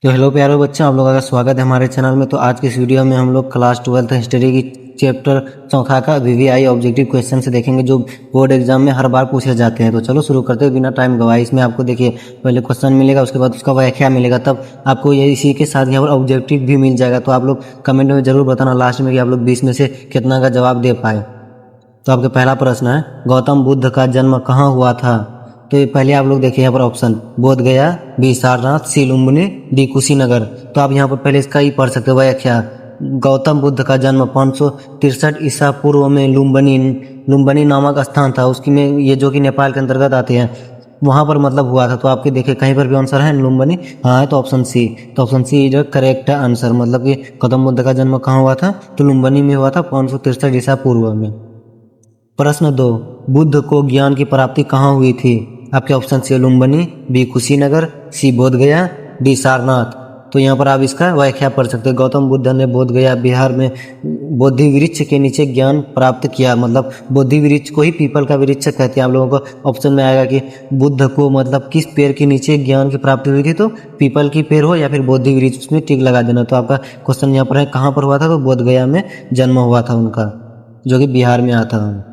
तो हेलो प्यारे बच्चों, आप लोगों का स्वागत है हमारे चैनल में। तो आज की इस वीडियो में हम लोग क्लास 12th हिस्ट्री की चैप्टर चौथा का वीवीआई ऑब्जेक्टिव क्वेश्चन से देखेंगे, जो बोर्ड एग्जाम में हर बार पूछे जाते हैं। तो चलो शुरू करते हैं बिना टाइम गवाए। इसमें आपको देखिए पहले क्वेश्चन मिलेगा, उसके बाद उसका व्याख्या मिलेगा, तब आपको ये इसी के साथ यहाँ पर ऑब्जेक्टिव भी मिल जाएगा। तो आप लोग कमेंट में जरूर बताना लास्ट में कि आप लोग 20 में से कितना का जवाब दे पाए। तो आपका पहला प्रश्न है, गौतम बुद्ध का जन्म कहाँ हुआ था? तो ये पहले आप लोग देखिए यहाँ पर ऑप्शन, बोध गया, बी सारनाथ, सी लुम्बिनी, डी कुशीनगर। तो आप यहाँ पर पहले इसका ही पढ़ सकते हो व्याख्या। गौतम बुद्ध का जन्म 563 ईसा पूर्व में लुम्बिनी नामक स्थान था, उसकी में ये जो कि नेपाल के अंतर्गत आते हैं, वहाँ पर मतलब हुआ था। तो आपके देखिए कहीं पर भी आंसर है लुम्बिनी, हाँ है तो ऑप्शन सी। तो option C is correct answer. मतलब कि गौतम बुद्ध का जन्म कहाँ हुआ था? तो लुम्बिनी में हुआ था 563 ईसा पूर्व में। प्रश्न 2, बुद्ध को ज्ञान की प्राप्ति कहाँ हुई थी? आपके option C Lumbini, B Kushinagar, C Bodh Gaya, D Sarnath. तो यहाँ पर आप इसका व्याख्या पढ़ सकते हो। गौतम बुद्ध ने बोध गया बिहार में बोधि वृक्ष के नीचे ज्ञान प्राप्त किया। मतलब बोधि वृक्ष को ही पीपल का वृक्ष कहते हैं। आप लोगों को ऑप्शन में आएगा कि बुद्ध को मतलब किस पेड़ के नीचे ज्ञान की प्राप्ति हुई थी, तो पीपल की पेड़ हो या फिर बोधि वृक्ष, उसमें टिक लगा देना। तो आपका क्वेश्चन यहाँ पर है कहाँ पर हुआ था? तो बोध गया में जन्म हुआ था उनका, जो कि बिहार में आता है।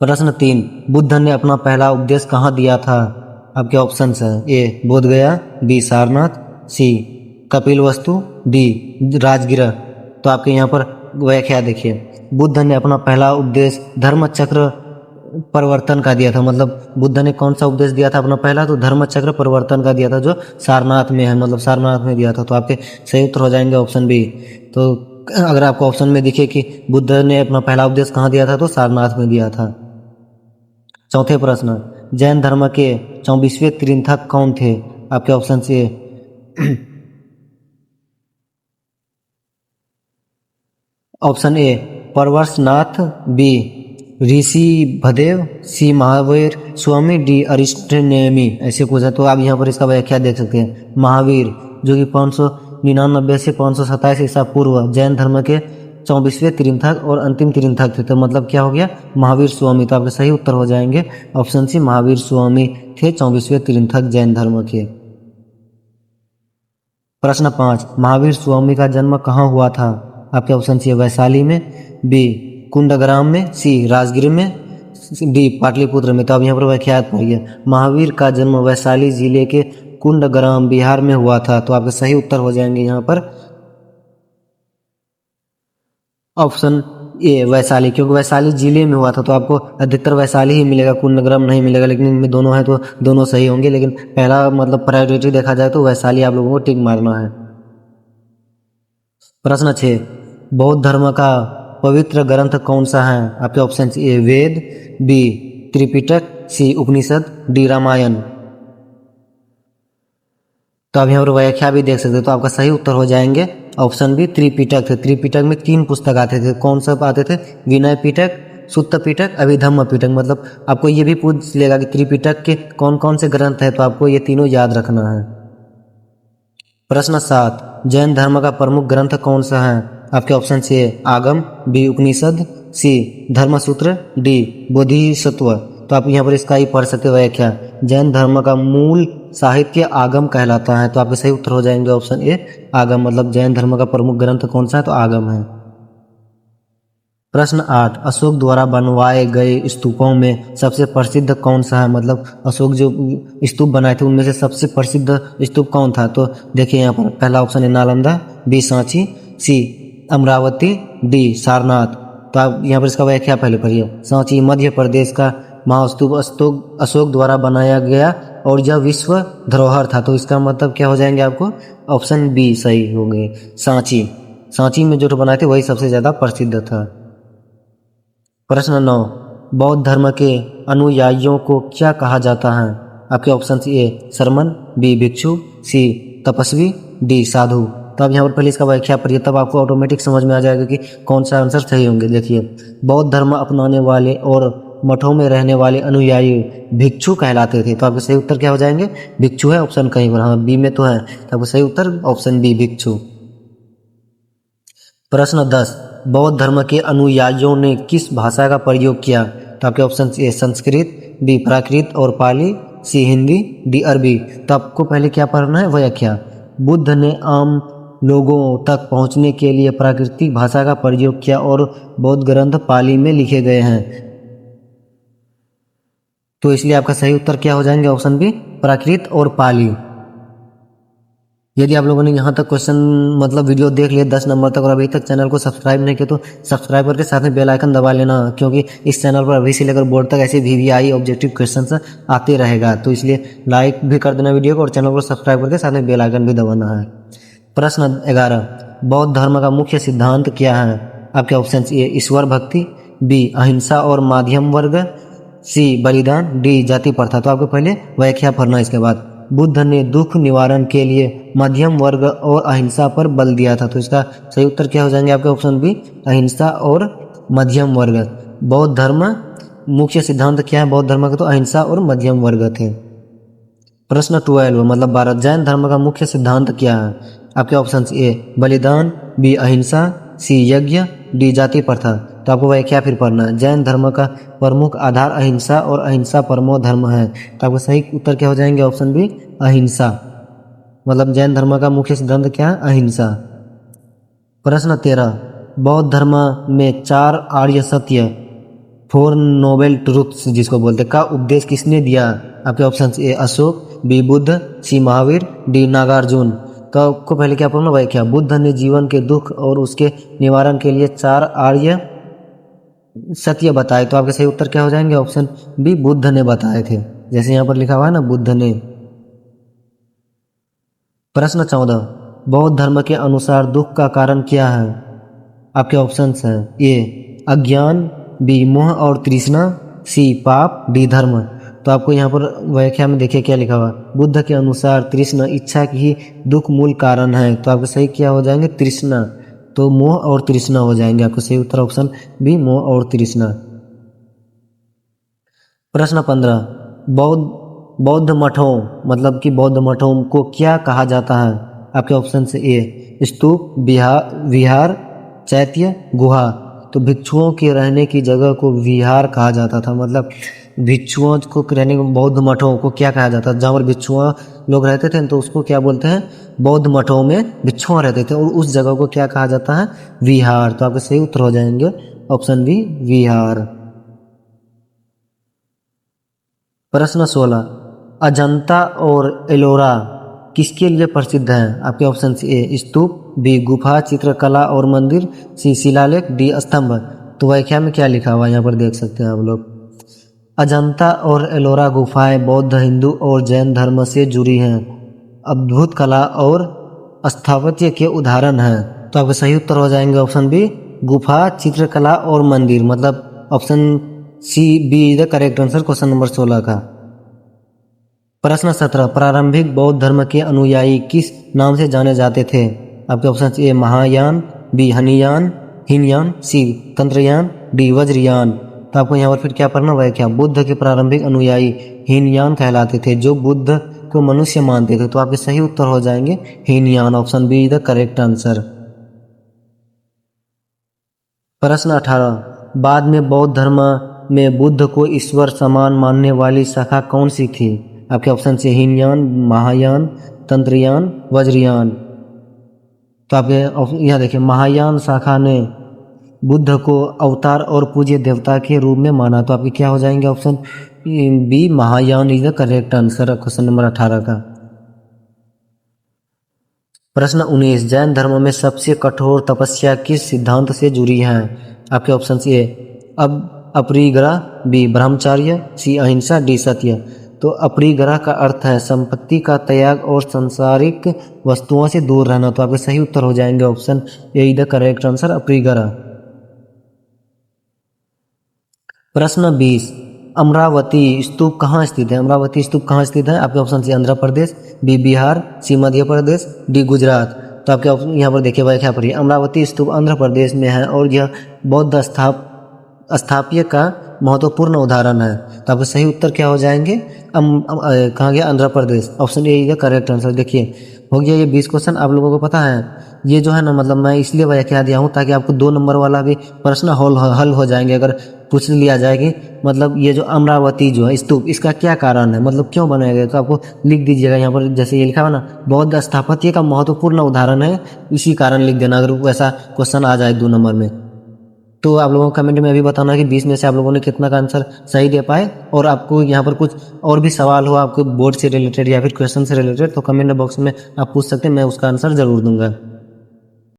प्रश्न 3, बुद्ध ने अपना पहला उपदेश कहाँ दिया था? आपके ऑप्शन है, ए बोध गया, बी सारनाथ, सी कपिलवस्तु, डी राजगिरा। तो आपके यहाँ पर व्याख्या देखिए, बुद्ध ने अपना पहला उपदेश धर्म चक्र परिवर्तन का दिया था। मतलब बुद्ध ने कौन सा उपदेश दिया था अपना पहला? तो धर्म चक्र परिवर्तन का दिया था, जो सारनाथ में है, मतलब सारनाथ में दिया था। तो आपके सही उत्तर हो जाएंगे ऑप्शन बी। तो अगर आपको ऑप्शन में दिखे कि बुद्ध ने अपना पहला उपदेश कहाँ दिया था, तो सारनाथ में दिया था। चौथे प्रश्न, जैन धर्म के 24वें तीर्थंकर कौन थे? आपके ऑप्शन से option A Parshvanath, B Rishabhdev, C Mahavir Swami, D Arishtanemi. ऐसे कुछ है। तो आप यहाँ पर इसका व्याख्या देख सकते हैं। महावीर जो कि 599 से 527 ईसा पूर्व जैन धर्म के 24वें तीर्थंकर और अंतिम तीर्थंकर थे। तो मतलब क्या हो गया? महावीर स्वामी। तो आपके सही उत्तर हो जाएंगे ऑप्शन सी, महावीर स्वामी थे 24वें तीर्थंकर जैन धर्म के। प्रश्न 5, महावीर स्वामी का जन्म कहाँ हुआ था? आपके ऑप्शन सी वैशाली में, बी कुंडग्राम में, सी राजगीर में, डी पाटलिपुत्र में। तो अब यहाँ पर व्याख्यात पढ़िए। महावीर का जन्म वैशाली जिले के कुंडग्राम बिहार में हुआ था। तो आपके सही उत्तर हो जाएंगे यहाँ पर ऑप्शन ए वैशाली, क्योंकि वैशाली जिले में हुआ था। तो आपको अधिकतर वैशाली ही मिलेगा, कुंडग्राम नहीं मिलेगा। लेकिन इनमें दोनों है तो दोनों सही होंगे, लेकिन पहला मतलब प्रायोरिटी देखा जाए तो वैशाली आप लोगों को टिक मारना है। प्रश्न 6, बौद्ध धर्म का पवित्र ग्रंथ कौन सा है? आपके option A Veda, B Tripitaka, C Upanishad, D Ramayana. तो आप यहाँ पर व्याख्या भी देख सकते हो। तो आपका सही उत्तर हो जाएंगे ऑप्शन बी त्रिपिटक थे। त्रिपिटक में 3 पुस्तक आते थे। कौन सा आते थे? विनय पिटक, सुत्त पिटक, अभिधम्म पिटक। मतलब आपको ये भी पूछ लेगा कि त्रिपिटक के कौन कौन से ग्रंथ है, तो आपको ये तीनों याद रखना है। प्रश्न 7, जैन धर्म का प्रमुख ग्रंथ कौन सा है? आपके ऑप्शन से आगम, बी उपनिषद, सी धर्मसूत्र, डी बोधिसत्व। तो आप यहाँ पर इसका ही पढ़ सकते हो व्याख्या। जैन धर्म का मूल साहित्य आगम कहलाता है। तो आपके सही उत्तर हो जाएंगे ऑप्शन ए आगम। मतलब जैन धर्म का प्रमुख ग्रंथ कौन सा है? तो आगम है। प्रश्न 8, अशोक द्वारा बनवाए गए स्तूपों में सबसे प्रसिद्ध कौन सा है? मतलब अशोक जो स्तूप बनाए थे उनमें से सबसे प्रसिद्ध स्तूप कौन था? तो देखिए यहाँ पर पहला ऑप्शन है नालंदा, बी सांची, सी अमरावती, डी सारनाथ। तो आप यहाँ पर इसका व्याख्या पहले पढ़िए। सांची मध्य प्रदेश का महास्तूप अशोक द्वारा बनाया गया और यह विश्व धरोहर था। तो इसका मतलब क्या हो जाएंगे आपको? ऑप्शन बी सही होंगे, सांची में जो बनाए थे वही सबसे ज़्यादा प्रसिद्ध था। प्रश्न 9, बौद्ध धर्म के अनुयायियों को क्या कहा जाता है? आपके ऑप्शन ए शर्मन, बी भिक्षु, सी तपस्वी, डी साधु। तो आप यहाँ पर पहले इसका व्याख्या पढ़िए, तब आपको ऑटोमेटिक समझ में आ जाएगा कि कौन सा आंसर सही होंगे। देखिए, बौद्ध धर्म अपनाने वाले और मठों में रहने वाले अनुयायी भिक्षु कहलाते थे। तो आपके सही उत्तर क्या हो जाएंगे? भिक्षु है ऑप्शन कहीं पर, हाँ बी में तो है। तो आपको सही उत्तर ऑप्शन बी भिक्षु। प्रश्न 10, बौद्ध धर्म के अनुयायियों ने किस भाषा का प्रयोग किया? तो आपके ऑप्शन ए संस्कृत, बी प्राकृत और पाली, सी हिंदी, डी अरबी। तो आपको पहले क्या पढ़ना है, व्याख्या। बुद्ध ने आम लोगों तक पहुंचने के लिए प्राकृतिक भाषा का प्रयोग किया और बौद्ध ग्रंथ पाली में लिखे गए हैं। तो इसलिए आपका सही उत्तर क्या हो जाएंगे, ऑप्शन बी, प्राकृत और पाली। यदि आप लोगों ने यहाँ तक क्वेश्चन मतलब वीडियो देख लिया 10 नंबर तक और अभी तक चैनल को सब्सक्राइब नहीं किया तो सब्सक्राइब करके साथ में बेल आइकन दबा लेना, क्योंकि इस चैनल पर अभी से लेकर बोर्ड तक ऐसे VVI ऑब्जेक्टिव क्वेश्चंस आते रहेगा। तो इसलिए लाइक भी कर देना वीडियो को और चैनल को सब्सक्राइब करके साथ में बेल आइकन भी दबाना है। प्रश्न 11, बौद्ध धर्म का मुख्य सिद्धांत क्या है? आपके ऑप्शन ए ईश्वर भक्ति, बी अहिंसा और मध्यम वर्ग, सी बलिदान, डी जाति प्रथा। तो आपको पहले व्याख्या पढ़ना, इसके बाद बुद्ध ने दुख निवारण के लिए मध्यम वर्ग और अहिंसा पर बल दिया था। तो इसका सही उत्तर क्या हो जाएंगे आपके ऑप्शन बी, अहिंसा और मध्यम वर्ग। बौद्ध धर्म मुख्य सिद्धांत क्या है बौद्ध धर्म का? तो अहिंसा और मध्यम वर्ग थे। प्रश्न 12 मतलब 12, जैन धर्म का मुख्य सिद्धांत क्या है? आपके ऑप्शन ए बलिदान, बी अहिंसा, सी यज्ञ, डी जाति प्रथा। तो आपको व्याख्या फिर पढ़ना है। जैन धर्म का प्रमुख आधार अहिंसा और अहिंसा परमो धर्म है। तो आपको सही उत्तर क्या हो जाएंगे, ऑप्शन बी, अहिंसा। मतलब जैन धर्म का मुख्य सिद्धांत क्या है, अहिंसा। प्रश्न 13, बौद्ध धर्म में 4 आर्य सत्य, 4 नोबेल ट्रुथ्स जिसको बोलते हैं, का उपदेश किसने दिया? आपके option A Ashoka, B Buddha, C Mahavira, D Nagarjuna. तो आपको पहले क्या पढ़ना, व्याख्या। बुद्ध ने जीवन के दुख और उसके निवारण के लिए 4 आर्य सत्य बताए। तो आपके सही उत्तर क्या हो जाएंगे, ऑप्शन बी, बुद्ध ने बताए थे, जैसे यहाँ पर लिखा हुआ है ना, बुद्ध ने। प्रश्न 14, बौद्ध धर्म के अनुसार दुख का कारण क्या है? आपके ऑप्शंस हैं ए अज्ञान, बी मोह और तृष्णा, सी पाप, डी धर्म। तो आपको यहाँ पर व्याख्या में देखिए क्या लिखा हुआ, बुद्ध के अनुसार तृष्णा इच्छा की ही दुख मूल कारण है। तो आपको सही क्या हो जाएंगे, तृष्णा। तो मोह और तृष्णा हो जाएंगे। आपको सही उत्तर ऑप्शन बी, मोह और तृष्णा। प्रश्न 15, बौद्ध मठों मतलब कि बौद्ध मठों को क्या कहा जाता है? आपके ऑप्शन से ए स्तूप, विहार, चैत्य, गुहा। तो भिक्षुओं के रहने की जगह को विहार कहा जाता था। मतलब भिक्षुओं को रहने को बौद्ध मठों को क्या कहा जाता था? जहाँ पर भिक्षुआ लोग रहते थे तो उसको क्या बोलते हैं, बौद्ध मठों में भिक्षुआ रहते थे और उस जगह को क्या कहा जाता है, विहार। तो आपके सही उत्तर हो जाएंगे ऑप्शन बी, विहार। प्रश्न 16, अजंता और एलोरा किसके लिए प्रसिद्ध हैं? आपके ऑप्शन ए स्तूप, बी गुफा चित्रकला और मंदिर, सी शिलालेख, डी स्तंभ। तो व्याख्या में क्या लिखा हुआ यहाँ पर देख सकते हैं आप लोग। अजंता और एलोरा गुफाएं बौद्ध, हिंदू और जैन धर्म से जुड़ी हैं, अद्भुत कला और स्थापत्य के उदाहरण हैं। तो आपके सही उत्तर हो जाएंगे ऑप्शन बी, गुफा चित्रकला और मंदिर। मतलब option C, B is the correct answer question number 16 का। प्रश्न 17, प्रारंभिक बौद्ध धर्म के अनुयायी किस नाम से जाने जाते थे? आपके option A Mahayana, B Hinayana, C Tantrayana, D Vajrayana. तो आपको यहाँ पर फिर क्या पढ़ना है, क्या बुद्ध के प्रारंभिक अनुयायी हीनयान कहलाते थे, जो बुद्ध को मनुष्य मानते थे। तो आपके सही उत्तर हो जाएंगे Hinayana, option B is the correct answer. प्रश्न 18, बाद में बौद्ध धर्म में बुद्ध को ईश्वर समान मानने वाली शाखा कौन सी थी? आपके ऑप्शन से हीनयान, महायान, तंत्रयान, वज्रयान। तो आपके यहाँ देखिए, महायान शाखा ने बुद्ध को अवतार और पूज्य देवता के रूप में माना। तो आपके क्या हो जाएंगे, option B, Mahayana is the correct answer question number 18 का। प्रश्न 19, जैन धर्म में सबसे कठोर तपस्या किस सिद्धांत से जुड़ी है? आपके ऑप्शन ए अपरिग्रह, बी ब्रह्मचर्य, सी अहिंसा, डी सत्य। तो अपरिग्रह का अर्थ है संपत्ति का त्याग और सांसारिक वस्तुओं से दूर रहना। तो आपके सही उत्तर हो जाएंगे option A the correct answer, अपरिग्रह। प्रश्न 20, अमरावती स्तूप कहाँ स्थित है? अमरावती स्तूप कहाँ स्थित है? आपके ऑप्शन सी आंध्र प्रदेश, बी बिहार, सी मध्य प्रदेश, डी गुजरात। तो आपके ऑप्शन यहाँ पर देखिए व्याख्या पढ़िए। अमरावती स्तूप आंध्र प्रदेश में है और यह बौद्ध स्थापत्य का महत्वपूर्ण उदाहरण है। तो आपके सही उत्तर क्या हो जाएंगे, कहाँ गया, Andhra Pradesh, option A is the correct answer. देखिए हो गया ये 20 क्वेश्चन। आप लोगों को पता है ये जो है ना, मतलब मैं इसलिए व्याख्या दिया हूँ ताकि आपको 2 नंबर वाला भी प्रश्न हल हो जाएंगे। अगर पूछ लिया जाए कि मतलब ये जो अमरावती जो है स्तूप, इसका क्या कारण है, मतलब क्यों बनाया गया, तो आपको लिख दीजिएगा यहाँ पर, जैसे ये लिखा हुआ ना, बौद्ध स्थापत्य का महत्वपूर्ण उदाहरण है, इसी कारण लिख देना अगर वैसा क्वेश्चन आ जाए 2 नंबर में। तो आप लोगों को कमेंट में अभी बताना कि 20 में से आप लोगों ने कितना का आंसर सही दे पाए, और आपको यहाँ पर कुछ और भी सवाल हो आपको बोर्ड से रिलेटेड या फिर क्वेश्चन से रिलेटेड, तो कमेंट बॉक्स में आप पूछ सकते हैं, मैं उसका आंसर जरूर दूंगा।